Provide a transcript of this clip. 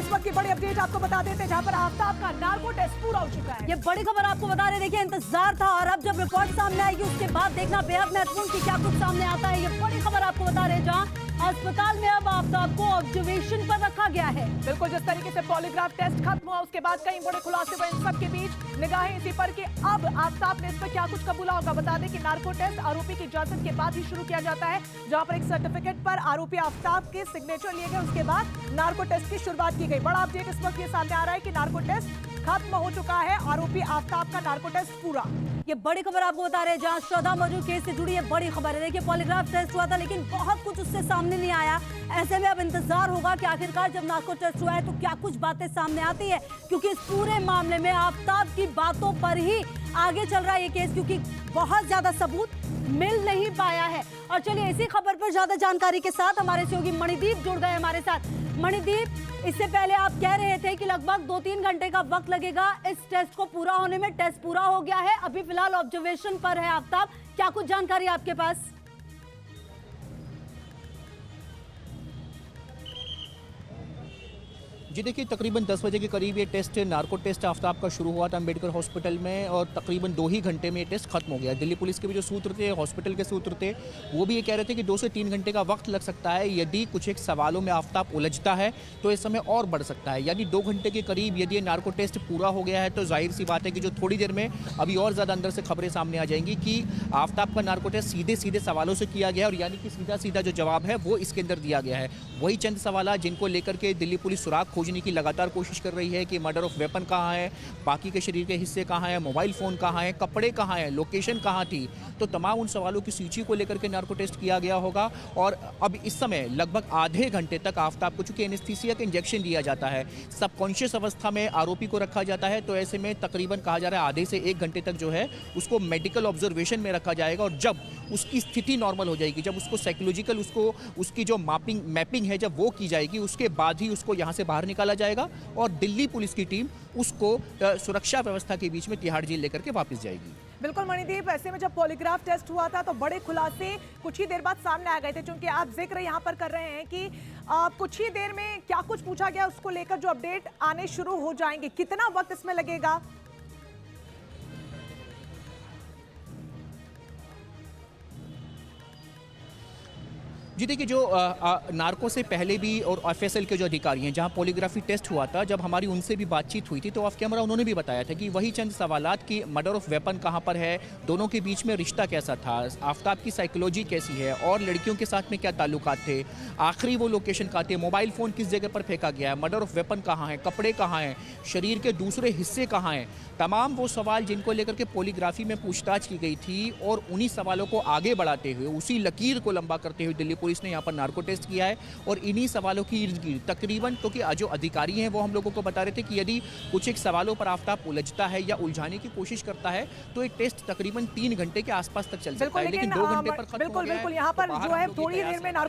इस वक्त की बड़ी अपडेट आपको बता देते हैं, जहां पर आफ्ताब का नार्को टेस्ट पूरा हो चुका है। ये बड़ी खबर आपको बता रहे, देखिए इंतजार था और अब जब रिपोर्ट सामने आएगी उसके बाद देखना बेहद महत्वपूर्ण कि क्या कुछ सामने आता है। ये बड़ी खबर आपको बता रहे, जहां अस्पताल में अब आफ्ताब को ऑब्जर्वेशन पर रखा गया है। बिल्कुल, जिस तरीके से पॉलीग्राफ टेस्ट खत्म हुआ उसके बाद कई बड़े खुलासे हुए, इन सब के बीच निगाहें इसी पर कि अब आफ्ताब ने इस पर क्या कुछ कबूला होगा। बता दें कि नार्को टेस्ट आरोपी की इजाजत के बाद ही शुरू किया जाता है, जहां पर एक सर्टिफिकेट पर आरोपी आफ्ताब के सिग्नेचर लिए गए, उसके बाद नार्को टेस्ट की शुरुआत की गई। बड़ा अपडेट इस वक्त ये सामने आ रहा है कि नार्को टेस्ट खत्म हो चुका है, आरोपी आफ्ताब का नार्को टेस्ट पूरा। ये बड़ी खबर आपको बता रहे हैं, जहां श्रद्धा मजू केस से जुड़ी ये बड़ी खबर है। देखिए पॉलीग्राफ टेस्ट हुआ था लेकिन बहुत कुछ उससे सामने नहीं आया। ऐसे में अब इंतजार होगा कि आखिरकार जब नार्को टेस्ट हुआ है तो क्या कुछ बातें सामने आती है, क्योंकि इस पूरे मामले में आफ्ताब की बातों पर ही आगे चल रहा है ये केस, क्योंकि बहुत ज्यादा सबूत मिल नहीं पाया है। और चलिए इसी खबर पर ज्यादा जानकारी के साथ हमारे सहयोगी मणिदीप जुड़ गए हमारे साथ। मणिदीप, इससे पहले आप कह रहे थे कि लगभग 2-3 घंटे का वक्त लगेगा इस टेस्ट को पूरा होने में। टेस्ट पूरा हो गया है, अभी फिलहाल ऑब्जर्वेशन पर है आफ्ताब। क्या कुछ जानकारी आपके पास? जी देखिए, तकरीबन 10 बजे के करीब ये टेस्ट, नार्को टेस्ट आफ्ताब का शुरू हुआ था अम्बेडकर हॉस्पिटल में और तकरीबन 2 ही घंटे में ये टेस्ट खत्म हो गया। दिल्ली पुलिस के भी जो सूत्र थे, हॉस्पिटल के सूत्र थे, वो भी ये कह रहे थे कि 2 से 3 घंटे का वक्त लग सकता है। यदि कुछ एक सवालों में आफ्ताब उलझता है तो इस समय और बढ़ सकता है, यानी 2 घंटे के करीब यदि ये नार्को टेस्ट पूरा हो गया है तो जाहिर सी बात है कि जो थोड़ी देर में अभी और ज़्यादा अंदर से खबरें सामने आ जाएंगी कि आफ्ताब का नार्को टेस्ट सीधे सीधे सवालों से किया गया और यानी कि सीधा सीधा जो जवाब है वो इसके अंदर दिया गया है। वही चंद सवाल जिनको लेकर के दिल्ली पुलिस सुराग खोजने की लगातार कोशिश कर रही है कि मर्डर ऑफ वेपन कहाँ है, बाकी के शरीर के हिस्से कहाँ हैं, मोबाइल फ़ोन कहाँ है, कपड़े कहाँ हैं, लोकेशन कहाँ थी। तो तमाम उन सवालों की सूची को लेकर के नार्को टेस्ट किया गया होगा। और अब इस समय लगभग आधे घंटे तक आफ्ताब को, चूंकि एनेस्थीसिया का इंजेक्शन दिया जाता है, सबकॉन्शियस अवस्था में आरोपी को रखा जाता है, तो ऐसे में तकरीबन कहा जा रहा है आधे से 1 घंटे तक जो है उसको मेडिकल ऑब्जर्वेशन में रखा जाएगा। और जब उसकी स्थिति नॉर्मल हो जाएगी, जब उसको साइकोलॉजिकल, उसकी जो मैपिंग है जब वो की जाएगी, उसके बाद ही उसको यहाँ से बाहर निकाला जाएगा और दिल्ली पुलिस की टीम उसको सुरक्षा व्यवस्था के बीच में तिहाड़ जेल लेकर के वापस जाएगी। बिल्कुल मणिदीप, ऐसे में जब पॉलीग्राफ टेस्ट हुआ था तो बड़े खुलासे कुछ ही देर बाद सामने आ गए थे, क्योंकि आप जिक्र यहाँ पर कर रहे हैं कि कुछ ही देर में क्या कुछ पूछा गया उसको लेकर जो अपडेट आने शुरू हो जाएंगे। कितना वक्त इसमें लगेगा? जी देखिए, जो नार्को से पहले भी और एफएसएल के जो अधिकारी हैं, जहां पॉलीग्राफी टेस्ट हुआ था, जब हमारी उनसे भी बातचीत हुई थी तो ऑफ कैमरा उन्होंने भी बताया था कि वही चंद सवालात कि मर्डर ऑफ वेपन कहां पर है, दोनों के बीच में रिश्ता कैसा था, आफ्ताब की साइकोलॉजी कैसी है और लड़कियों के साथ में क्या ताल्लुकात थे, आखिरी वो लोकेशन कहाँ थे, मोबाइल फ़ोन किस जगह पर फेंका गया है, मर्डर ऑफ वेपन कहाँ है, कपड़े कहाँ हैं, शरीर के दूसरे हिस्से कहाँ हैं, तमाम वो सवाल जिनको लेकर के पॉलीग्राफी में पूछताछ की गई थी। और उन्हीं सवालों को आगे बढ़ाते हुए, उसी लकीर को लंबा करते हुए दिल्ली पुलिस ने यहाँ पर नार्को टेस्ट किया है। और इन्हीं सवालों की इर्द गिर्द तकरीबन, क्योंकि जो अधिकारी हैं वो हम लोगों को बता रहे थे कि यदि कुछ एक सवालों पर आफ्ताब उलझता है या उलझाने की कोशिश करता है तो एक टेस्ट तकरीबन 3 घंटे के आसपास तक चल सकता है, लेकिन 2 घंटे पर खत्म हो गया है। बिल्कुल, यहाँ पर जो है थोड़ी देर में नार्को